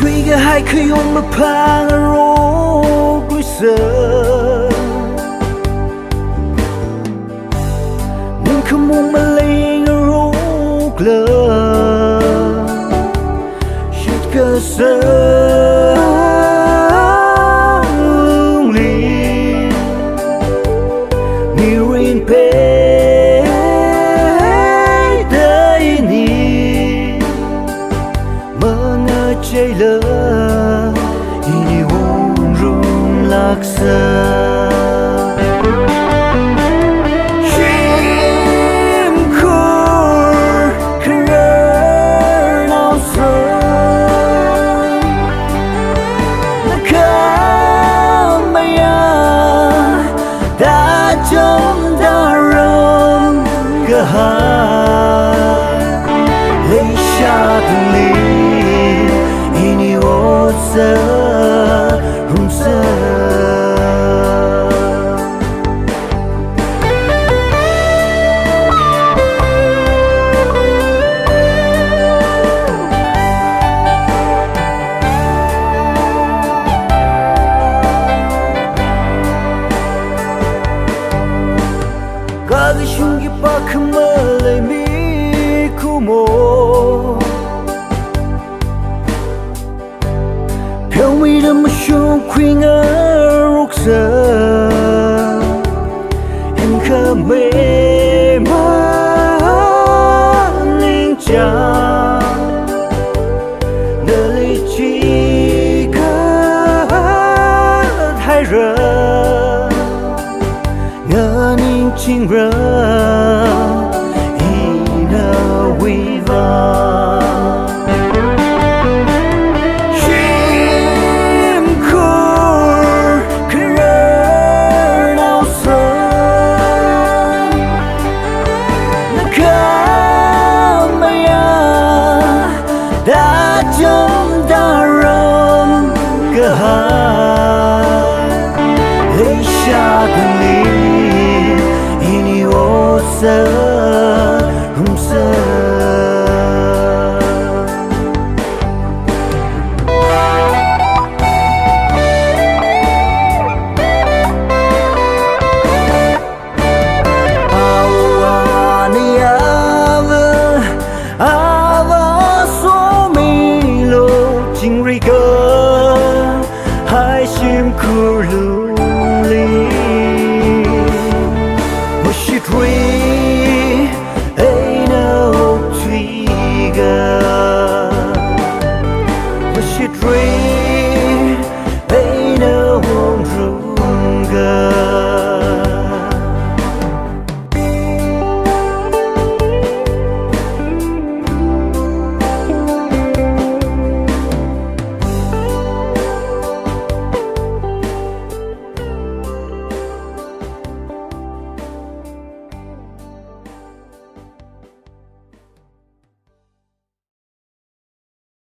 Kwiga hai khuyong mapang aro glisa Nung kamong maling aro gla Shit ka sa lungli Mirin pe Jailer ini wong laksa Shimkur kerana sang Nakamaya dajam daram gahai Leisha duli rumsa Kada shungi pakmalai mi kumo Tell me the mushroom queen roksa and kame maning cha nali chika thaira nganing chingra ina wiva Dajam daram gahai Leisha duni ini osa rumsa Hai shim kululi Moshitri Aina Twiga Moshitri